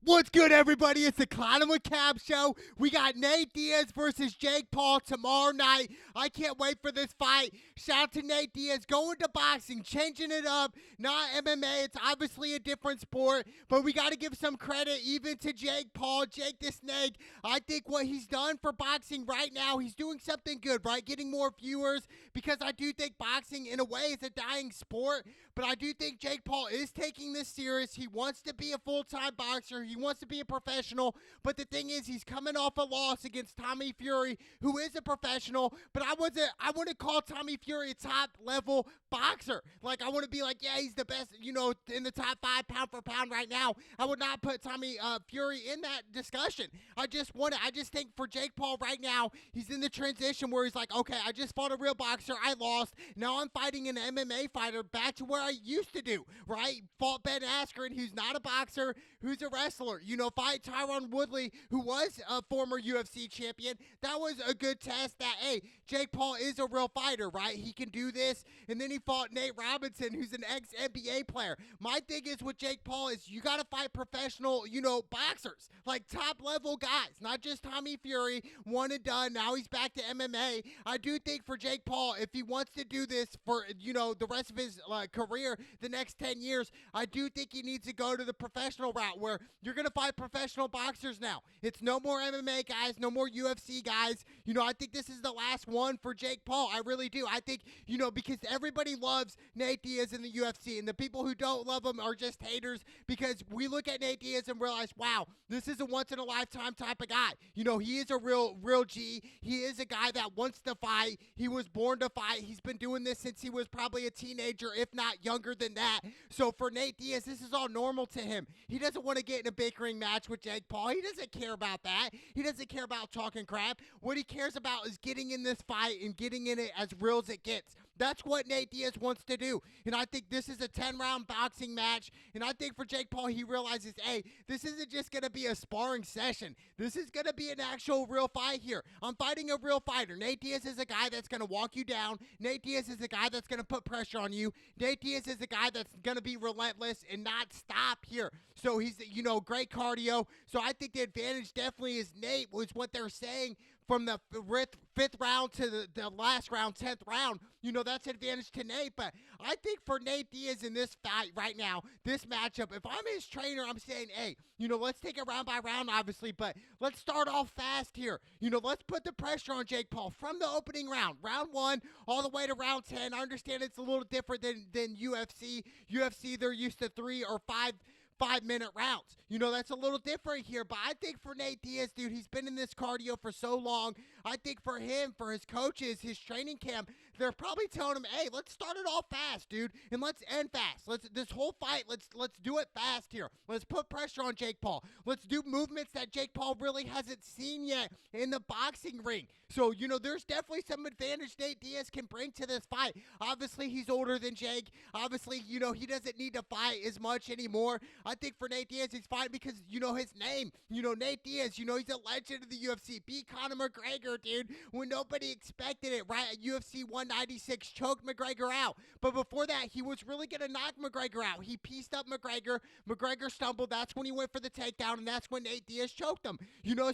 What's good, everybody? It's the Clown with Cab show. We got Nate Diaz versus Jake Paul tomorrow night. I can't wait for this fight. Shout out to Nate Diaz going to boxing, changing it up. Not MMA. It's obviously a different sport, but we got to give some credit even to Jake Paul, Jake the Snake. I think what he's done for boxing right now, he's doing something good, right? Getting more viewers, because I do think boxing, in a way, is a dying sport. But I do think Jake Paul is taking this serious. He wants to be a full-time boxer. He wants to be a professional. But the thing is, he's coming off a loss against Tommy Fury, who is a professional. But I wouldn't call Tommy Fury a top-level boxer. Like, I want to be like, yeah, he's the best, in the top 5 pound for pound right now. I would not put Tommy Fury in that discussion. I just think for Jake Paul right now, he's in the transition where he's like, okay, I just fought a real boxer. I lost. Now I'm fighting an MMA fighter back to where I used to do, right? Fought Ben Askren, who's not a boxer, who's a wrestler. Fight Tyron Woodley, who was a former UFC champion. That was a good test that, hey, Jake Paul is a real fighter, right? He can do this. And then he fought Nate Robinson, who's an ex-NBA player. My thing is with Jake Paul is you got to fight professional, boxers, like top-level guys, not just Tommy Fury, one and done. Now he's back to MMA. I do think for Jake Paul, if he wants to do this for, the rest of his career, the next 10 years, I do think he needs to go to the professional route where you're going to fight professional boxers now. It's no more MMA guys, no more UFC guys. I think this is the last one for Jake Paul. I really do. I think, because everybody loves Nate Diaz in the UFC, and the people who don't love him are just haters, because we look at Nate Diaz and realize, wow, this is a once-in-a-lifetime type of guy. He is a real G. He is a guy that wants to fight. He was born to fight. He's been doing this since he was probably a teenager, if not younger than that. So for Nate Diaz, this is all normal to him. He doesn't want to get in a bickering match with Jake Paul. He doesn't care about that. He doesn't care about talking crap. What he cares about is getting in this fight and getting in it as real as it gets. That's what Nate Diaz wants to do. And I think this is a 10-round boxing match. And I think for Jake Paul, he realizes, hey, this isn't just going to be a sparring session. This is going to be an actual real fight here. I'm fighting a real fighter. Nate Diaz is a guy that's going to walk you down. Nate Diaz is a guy that's going to put pressure on you. Nate Diaz is a guy that's going to be relentless and not stop here. So he's, great cardio. So I think the advantage definitely is Nate, was what they're saying. From the fifth round to the last round, 10th round, that's an advantage to Nate. But I think for Nate Diaz in this fight right now, this matchup, if I'm his trainer, I'm saying, hey, let's take it round by round, obviously, but let's start off fast here. Let's put the pressure on Jake Paul from the opening round, round 1, all the way to round 10. I understand it's a little different than UFC. UFC, they're used to 3 or 5-minute rounds. That's a little different here, but I think for Nate Diaz, dude, he's been in this cardio for so long. I think for him, for his coaches, his training camp, they're probably telling him, hey, let's start it off fast, dude, and let's end fast. This whole fight, let's do it fast here. Let's put pressure on Jake Paul. Let's do movements that Jake Paul really hasn't seen yet in the boxing ring. So, there's definitely some advantage Nate Diaz can bring to this fight. Obviously, he's older than Jake. Obviously, he doesn't need to fight as much anymore. I think for Nate Diaz, he's fine because, his name. Nate Diaz, he's a legend of the UFC. Beat Conor McGregor, dude, when nobody expected it, right? At UFC 196, choked McGregor out. But before that, he was really going to knock McGregor out. He pieced up McGregor. McGregor stumbled. That's when he went for the takedown, and that's when Nate Diaz choked him.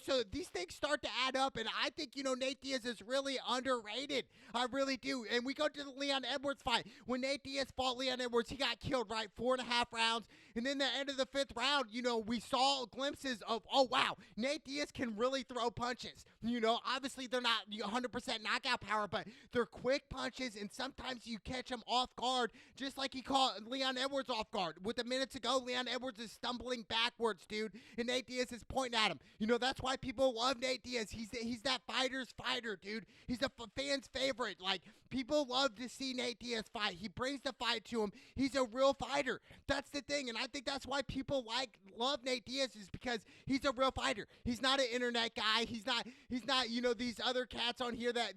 So these things start to add up, and I think, Nate Diaz is really underrated. I really do. And we go to the Leon Edwards fight. When Nate Diaz fought Leon Edwards, he got killed, right? 4.5 rounds. And then the end of the 5th round, we saw glimpses of, oh, wow, Nate Diaz can really throw punches. Obviously they're not 100% knockout power, but they're quick punches, and sometimes you catch them off guard, just like he caught Leon Edwards off guard. With a minute to go, Leon Edwards is stumbling backwards, dude, and Nate Diaz is pointing at him. That's why people love Nate Diaz. He's that fighter's fighter, dude. He's a fan's favorite. Like, people love to see Nate Diaz fight. He brings the fight to him. He's a real fighter. That's the thing, and I think that's why people love Nate Diaz, is because he's a real fighter. He's not an internet guy. He's not these other cats on here that,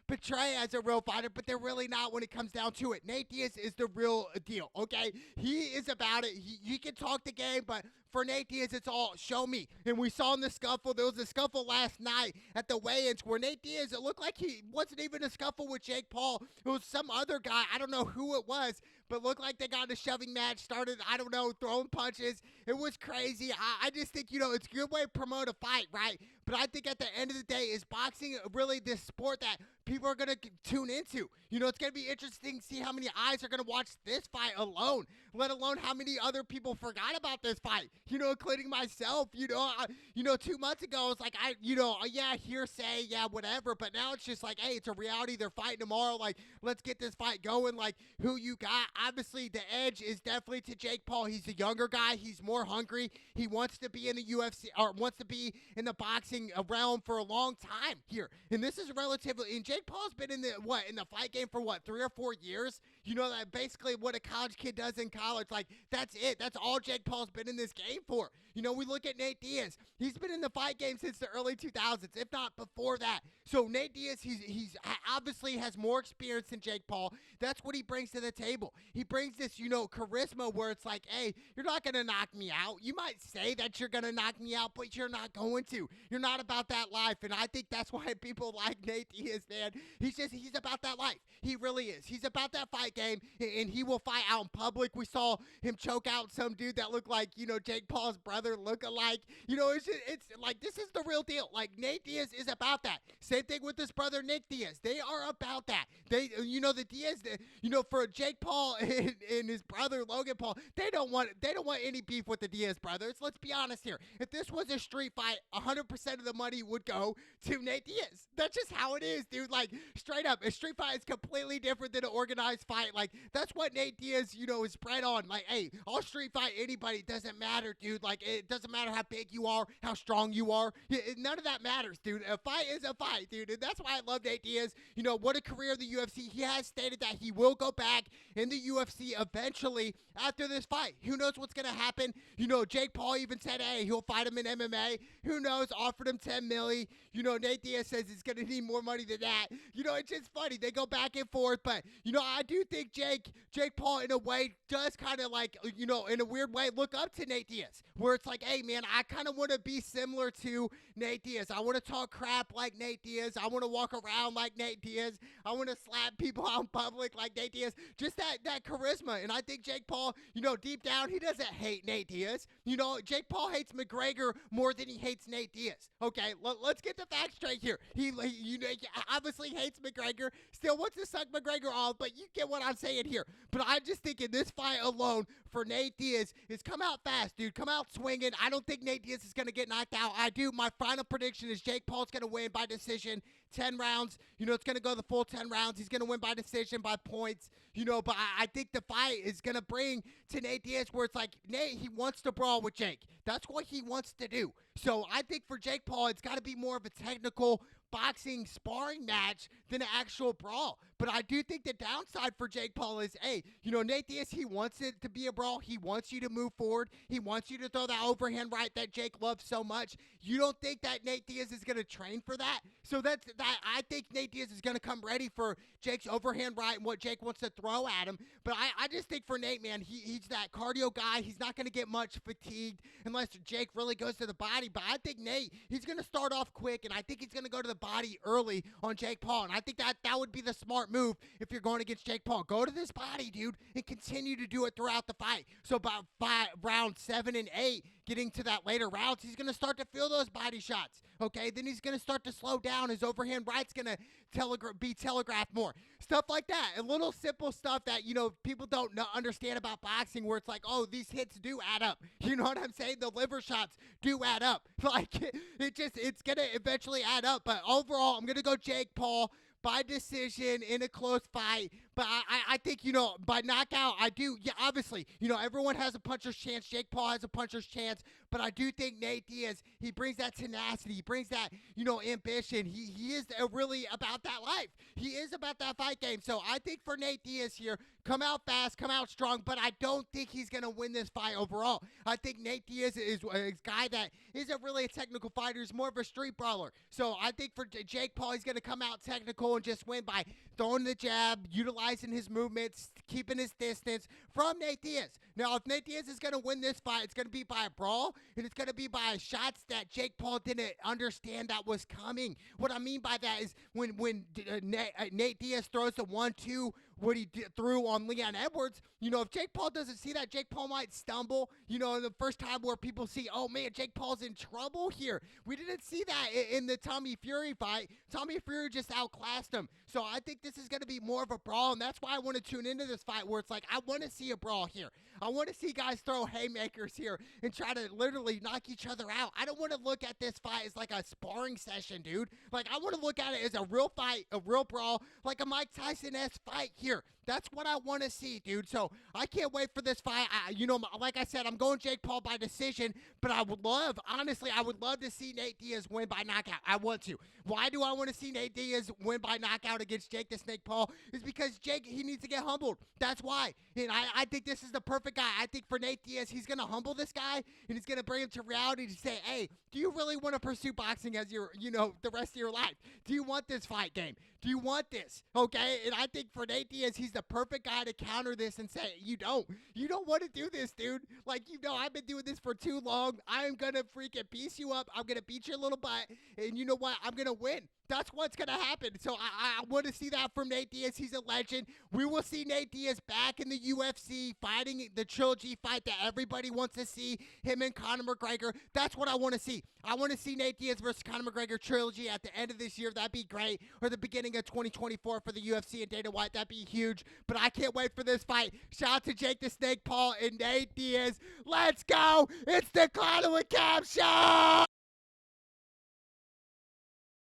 portray as a real fighter, but they're really not when it comes down to it. Nate Diaz is the real deal, okay? He is about it. He can talk the game, but for Nate Diaz, it's all show me. And we saw in the scuffle, there was a scuffle last night at the weigh-ins where Nate Diaz, it looked like he wasn't even a scuffle with Jake Paul. It was some other guy. I don't know who it was, but looked like they got in a shoving match, started, I don't know, throwing punches. It was crazy. I just think, it's a good way to promote a fight, right? But I think at the end of the day, is boxing really this sport that people are going to tune into? It's going to be interesting to see how many eyes are going to watch this fight alone, let alone how many other people forgot about this fight, including myself. 2 months ago, it's like, yeah, hearsay, yeah, whatever. But now it's just like, hey, it's a reality. They're fighting tomorrow. Like, let's get this fight going. Like, who you got? Obviously, the edge is definitely to Jake Paul. He's a younger guy. He's more hungry. He wants to be in the UFC, or wants to be in the boxing realm for a long time here. And this is relatively, and Jake Paul's been in the fight game for 3 or 4 years. That basically what a college kid does in college. Like, that's it. That's all Jake Paul's been in this game for. We look at Nate Diaz. He's been in the fight game since the early 2000s, if not before that. So Nate Diaz, he's obviously has more experience than Jake Paul. That's what he brings to the table. He brings this, charisma where it's like, hey, you're not going to knock me out. You might say that you're going to knock me out, but you're not going to. You're not about that life, and I think that's why people like Nate Diaz, man. He's about that life. He really is. He's about that fight game, and he will fight out in public. We saw him choke out some dude that looked like, Jake Paul's brother look-alike. It's like, this is the real deal. Like, Nate Diaz is about that. Same thing with his brother Nick Diaz. They are about that. They, the Diaz, for Jake Paul and his brother Logan Paul, they don't want any beef with the Diaz brothers. Let's be honest here. If this was a street fight, 100% of the money would go to Nate Diaz. That's just how it is, dude. Like, straight up, a street fight is completely different than an organized fight. Like, that's what Nate Diaz, is bred on. Like, hey, I'll street fight anybody. It doesn't matter, dude. Like, it doesn't matter how big you are, how strong you are. None of that matters, dude. A fight is a fight, dude. And that's why I love Nate Diaz. What a career in the UFC. He has stated that he will go back in the UFC eventually after this fight. Who knows what's going to happen? Jake Paul even said, hey, he'll fight him in MMA. Who knows? Offered him $10 million. Nate Diaz says he's going to need more money than that. It's just funny. They go back and forth. But, I do think Jake Paul, in a way, does kind of like, in a weird way, look up to Nate Diaz. Where it's like, hey, man, I kind of want to be similar to Nate Diaz. I want to talk crap like Nate Diaz. I want to walk around like Nate Diaz. I want to slap people out in public like Nate Diaz. Just that charisma. And I think Jake Paul, deep down, he doesn't hate Nate Diaz. Jake Paul hates McGregor more than he hates Nate Diaz. Okay, let's get the facts straight here. He obviously hates McGregor. Still wants to suck McGregor off, but you get what I'm saying here. But I just think in this fight alone for Nate Diaz is come out fast, dude. Come out swinging. I don't think Nate Diaz is going to get knocked out. I do. My final prediction is Jake Paul's going to win by decision. 10 rounds. It's going to go the full 10 rounds. He's going to win by decision, by points. But I think the fight is going to bring to Nate Diaz where it's like, Nate, he wants to brawl with Jake. That's what he wants to do. So I think for Jake Paul, it's got to be more of a technical boxing sparring match than an actual brawl. But I do think the downside for Jake Paul is, hey, Nate Diaz, he wants it to be a brawl. He wants you to move forward. He wants you to throw that overhand right that Jake loves so much. You don't think that Nate Diaz is going to train for that? So that's that. I think Nate Diaz is going to come ready for Jake's overhand right and what Jake wants to throw at him. But I just think for Nate, man, he's that cardio guy. He's not going to get much fatigued unless Jake really goes to the body. But I think Nate, he's going to start off quick, and I think he's going to go to the body early on Jake Paul. And I think that would be the smart move if you're going against Jake Paul. Go to this body, dude, and continue to do it throughout the fight. So about round 7 and 8, getting to that later rounds, he's going to start to feel those body shots. Okay, then he's going to start to slow down. His overhand right's going to be telegraphed more. Stuff like that. A little simple stuff that, people don't understand about boxing where it's like, oh, these hits do add up. You know what I'm saying? The liver shots do add up. Like, it's going to eventually add up. But overall, I'm going to go Jake Paul by decision in a close fight. But I think, by knockout, I do. Yeah, obviously, everyone has a puncher's chance. Jake Paul has a puncher's chance. But I do think Nate Diaz, he brings that tenacity. He brings that, ambition. He is really about that life. He is about that fight game. So I think for Nate Diaz here, come out fast, come out strong. But I don't think he's going to win this fight overall. I think Nate Diaz is a guy that isn't really a technical fighter. He's more of a street brawler. So I think for Jake Paul, he's going to come out technical and just win by throwing the jab, utilizing his movements, keeping his distance from Nate Diaz. Now, if Nate Diaz is going to win this fight, it's going to be by a brawl, and it's going to be by shots that Jake Paul didn't understand that was coming. What I mean by that is when Nate Diaz throws the 1-2 what he threw on Leon Edwards. If Jake Paul doesn't see that, Jake Paul might stumble. The first time where people see, oh man, Jake Paul's in trouble here. We didn't see that in the Tommy Fury fight. Tommy Fury just outclassed him. So I think this is going to be more of a brawl, and that's why I want to tune into this fight where it's like, I want to see a brawl here. I want to see guys throw haymakers here and try to literally knock each other out. I don't want to look at this fight as like a sparring session, dude. Like, I want to look at it as a real fight, a real brawl, like a Mike Tyson-esque fight here. That's what I want to see, dude. So I can't wait for this fight. Like I said, I'm going Jake Paul by decision, but I would love to see Nate Diaz win by knockout. I want to. Why do I want to see Nate Diaz win by knockout against Jake the Snake Paul? Is because Jake, he needs to get humbled. That's why. And I think this is the perfect guy. I think for Nate Diaz, he's going to humble this guy, and he's going to bring him to reality to say, hey, do you really want to pursue boxing as your, the rest of your life? Do you want this fight game? Do you want this? Okay? And I think for Nate Diaz, he's the perfect guy to counter this and say, you don't want to do this, dude. Like, I've been doing this for too long. I'm going to freaking piece you up. I'm going to beat your little butt. And you know what? I'm going to win. That's what's going to happen. So I want to see that from Nate Diaz. He's a legend. We will see Nate Diaz back in the UFC fighting the trilogy fight that everybody wants to see, him and Conor McGregor. That's what I want to see. I want to see Nate Diaz versus Conor McGregor trilogy at the end of this year. That'd be great. Or the beginning of 2024 for the UFC and Dana White. That'd be huge. But I can't wait for this fight. Shout out to Jake the Snake Paul and Nate Diaz. Let's go. It's the Cloud with Cam Show.